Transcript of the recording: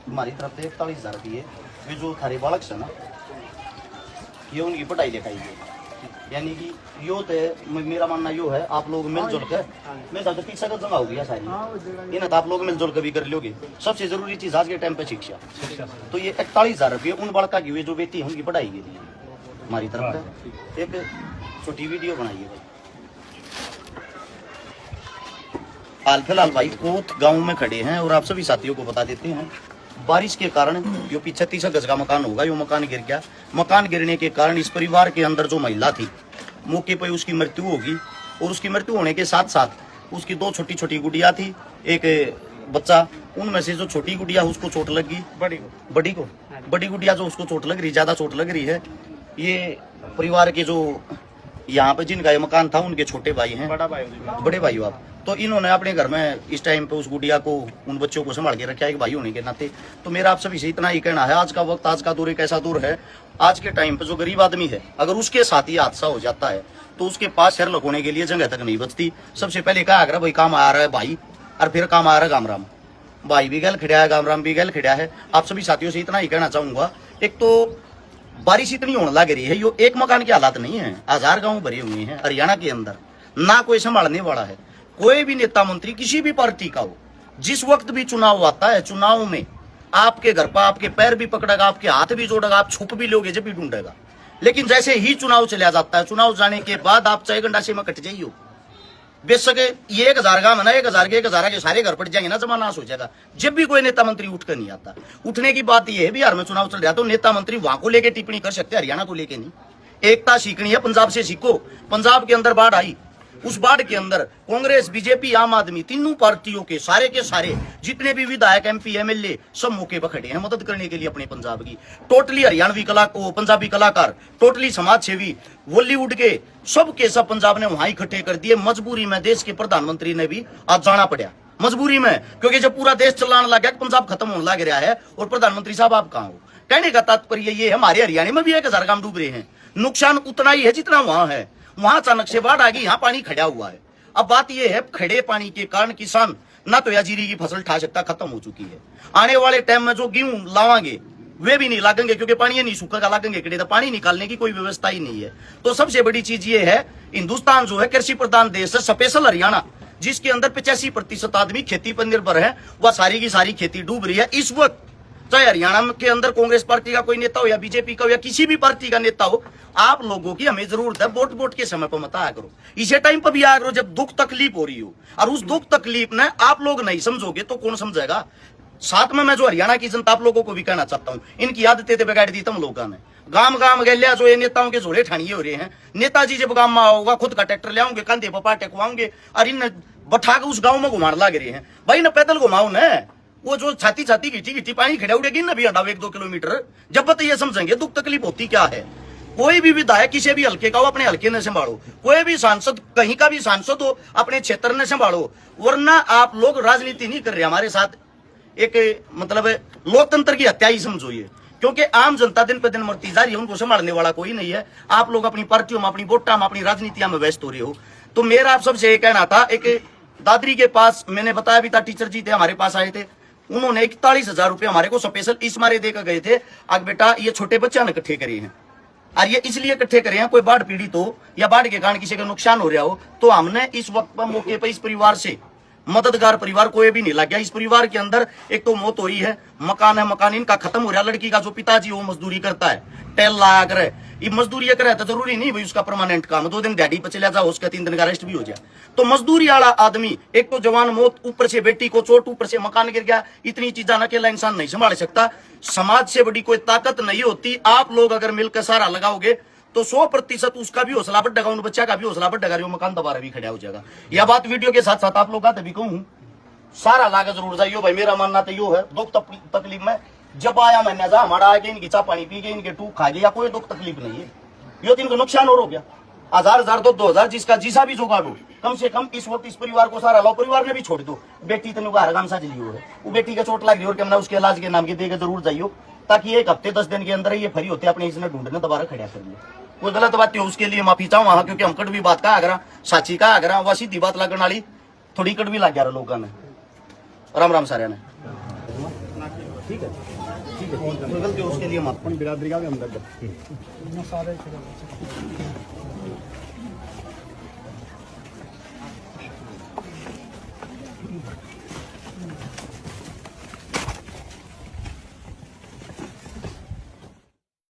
हमारी तरफ से 41,000 रुपये। ये जो थारे बालक है ना, ये उनकी पढ़ाई लिखाई है, यानी कि यो तो मेरा मानना यो है, आप लोग मिलजुल कर, मैं तो पीछा का जमा हो गया सारी, ये ना तो आप लोग मिलजुल कर भी कर लोगे। सबसे जरूरी चीज आज के टाइम पे शिक्षा। तो ये 41,000 रुपये उन बालका की हुई जो बेटी है उनकी पढ़ाई के लिए हमारी तरफ से एक छोटी वीडियो बनाइए। हाल फिलहाल भाई कोत गांव में खड़े हैं और आप सभी साथियों को बता देते हैं, बारिश के कारण जो 35 गज का मकान होगा, यो मकान गिर गया। मकान गिरने के कारण इस परिवार के अंदर जो महिला थी, मौके पर उसकी मृत्यु होगी और उसकी मृत्यु होने के साथ साथ उसकी 2 छोटी छोटी गुड़िया थी, एक बच्चा। उनमें से जो छोटी गुड़िया उसको चोट लग गई, बड़ी गुड़िया जो उसको चोट लग रही, ज्यादा चोट लग रही है। ये परिवार के जो यहाँ पे जिनका ये मकान था उनके छोटे भाई हैं, बड़े भाई आप, तो इन्होंने अपने घर में इस टाइम पे उस गुड़िया को, उन बच्चों को संभाल के रखा है, एक भाई होने के नाते। तो मेरा आप सभी से इतना ही कहना है, आज का वक्त, आज का दौर एक ऐसा दौर है, आज के टाइम पे जो गरीब आदमी है, अगर उसके साथ ही हादसा हो जाता है तो उसके पास शहर लगोने के लिए जगह तक नहीं बचती। सबसे पहले कहा अगर भाई काम आ रहा है भाई, और फिर काम आ रहा है गामराम, भाई भी गल खड़ा है, गामराम भी गल खड़ा है। आप सभी साथियों से इतना ही कहना चाहूंगा, एक तो बारिश इतनी होने लग रही है, यो एक मकान के हालात नहीं है, 1000 गांव भरे हुए हैं हरियाणा के अंदर, ना कोई संभालने वाला है। कोई भी नेता मंत्री किसी भी पार्टी का हो, जिस वक्त भी चुनाव आता है, चुनाव में आपके घर पर आपके पैर भी पकड़ेगा, आपके हाथ भी जोड़ेगा, आप छुप भी लोगे, जब भी ढूंढेगा। लेकिन जैसे ही चुनाव चला जाता है, चुनाव जाने के बाद आप 6 घंटा से में कट जाइए, बेशक ये 1000 गांव है ना, 1000 के सारे घर पड़ जाएंगे ना, जमा नाश हो जाएगा। जब भी कोई नेता मंत्री उठकर नहीं आता, उठने की बात यह है, बिहार में चुनाव चल रहा तो नेता मंत्री वहां को लेके टिप्पणी कर सकते हैं, हरियाणा को लेके नहीं। एकता सीखनी है, पंजाब से सीखो। पंजाब के अंदर बाढ़ आई, उस बाढ़ के अंदर कांग्रेस, बीजेपी, आम आदमी, तीनों पार्टियों के सारे जितने भी विधायक, एमपी, एमएलए सब मौके पर खड़े हैं मदद करने के लिए अपने पंजाब की। टोटली हरियाणवी पंजाबी कलाकार, टोटली समाज सेवी, बॉलीवुड के सब पंजाब ने वहां इकट्ठे कर दिए। मजबूरी में देश के प्रधानमंत्री ने भी आज जाना पड़ा, मजबूरी में, क्योंकि जब पूरा देश चलाने लग गया, पंजाब खत्म होने लग रहा है, और प्रधानमंत्री साहब आप कहां हो। कहने का तात्पर्य ये, हमारे हरियाणा में भी 1000 गांव डूब रहे हैं, नुकसान उतना ही है जितना वहां है। वहां अचानक से बाढ़ आ गई, यहाँ पानी खड़ा हुआ है। अब बात यह है, खड़े पानी के कारण किसान ना तो या जीरी की फसल ठा सकता, खत्म हो चुकी है। आने वाले टाइम में जो गेहूं लावांगे वे भी नहीं लागेंगे, क्योंकि पानी नहीं सूखा लागेंगे खड़े, तो पानी निकालने की कोई व्यवस्था ही नहीं है। तो सबसे बड़ी चीज ये है, हिंदुस्तान जो है कृषि प्रधान देश है, स्पेशल हरियाणा, जिसके अंदर 85% आदमी खेती पर निर्भर है, वह सारी की सारी खेती डूब रही है इस वक्त। चाहे हरियाणा के अंदर कांग्रेस पार्टी का कोई नेता हो या बीजेपी का हो या किसी भी पार्टी का नेता हो, आप लोगों की हमें जरूरत है, वोट के समय पर मत आया करो, इसे टाइम पर भी आया करो जब दुख तकलीफ हो रही हो। और उस दुख तकलीफ ने आप लोग नहीं समझोगे तो कौन समझेगा। साथ में मैं जो हरियाणा की जनता आप लोगों को भी कहना चाहता हूँ, इनकी आदतें तो बिगाड़ दी तुम लोगों ने। गांव गलिया जो ये नेताओं के झोले ठानिए हो रहे हैं, नेताजी जब गांव में आओगा खुद का ट्रैक्टर ले आओगे, कंधे पर पाटे टेकवाओगे और इन बैठा के उस गांव में घुमाने लग रहे हैं। भाई न पैदल घुमाओ न, वो जो छाती घिटी पानी खड़ा उड़ेगी ना भी हटाओ 1-2 किलोमीटर, जब तक ये समझेंगे दुख तकलीफ होती क्या है। कोई भी विधायक किसी भी हल्के का हो, अपने हल्के ने संभालो। कोई भी सांसद, कहीं का भी सांसद हो, अपने क्षेत्र ने संभालो, वरना आप लोग राजनीति नहीं कर रहे हमारे साथ, एक मतलब लोकतंत्र की हत्या ही समझो ये। क्योंकि आम जनता दिन पे दिन मरती जा रही है, उनको संभालने वाला कोई नहीं है। आप लोग अपनी पार्टियों में, अपनी वोटा में, अपनी राजनीतियां में व्यस्त हो रहे हो। तो मेरा आप सबसे ये कहना था, एक दादरी के पास मैंने बताया भी था, टीचर जी थे हमारे पास आए थे, उन्होंने 41,000 रुपये हमारे को स्पेशल इस मारे देकर गए थे। अब बेटा ये छोटे बच्चा ने इकट्ठे करे हैं, और ये इसलिए इकट्ठे करे हैं, कोई बाढ़ पीड़ित हो या बाढ़ के कारण किसी का नुकसान हो रहा हो, तो हमने इस वक्त पर मौके पर इस परिवार से, मददगार परिवार कोई भी नहीं लग गया। इस परिवार के अंदर एक तो मौत हुई है, मकान है, मकान इनका खत्म हो रहा है। लड़की का जो पिताजी वो मजदूरी करता है, टेल लाया करे, ये मजदूरी करे तो जरूरी नहीं भाई उसका परमानेंट काम 2 दिन दिहाड़ी पर चला जाओ, उसका 3 दिन का रेस्ट भी हो जाए। तो मजदूरी वाला आदमी, एक तो जवान मौत, ऊपर से बेटी को चोट, ऊपर से मकान गिर गया, इतनी चीजें अकेला इंसान नहीं संभाल सकता। समाज से बड़ी कोई ताकत नहीं होती। आप लोग अगर मिलकर सारा लगाओगे तो 100% उसका भी हौसला बढ़ेगा, उन बच्चा का भी हौसला बढ़ेगा, जो मकान दोबारा भी खड़ा हो जाएगा। यह बात वीडियो के साथ साथ आप लोग का भी कहूँ, सारा लागे जरूर जाइयो भाई। मेरा मानना तो यो है, दुख तकलीफ में जब आया मैंने जा हमारा आगे इनकी चाय पानी पी गए, इनके टूक खा गया, कोई दुख तकलीफ नहीं है। यो दिन को नुकसान और हो गया, 1000 2,000 जिसका जिसा भी जोगा दो, कम से कम इस वक्त इस परिवार को सारा लो। परिवार ने भी छोड़ दो, बेटी तेन हर काम साझ लियो है, वो बेटी का चोट लग रही और उसके इलाज के नाम की देकर जरूर जाइयो, ताकि 1 हफ्ते 10 दिन के अंदर ये फ्री होते अपने इसने ढूंढने दोबारा खड़ा कर लिया। कोई गलत बात है उसके लिए माफी चाहूँ वहां, क्योंकि हम कड़वी बात का आगरा, साची का आगरा, वह सीधी बात लगने वाली थोड़ी कड़वी लग गया लोगों ने। राम राम सारे ने। ठीक है कोई गलती हो उसके लिए माफ अपनी बिरादरी का भी हमदर्द है। सारे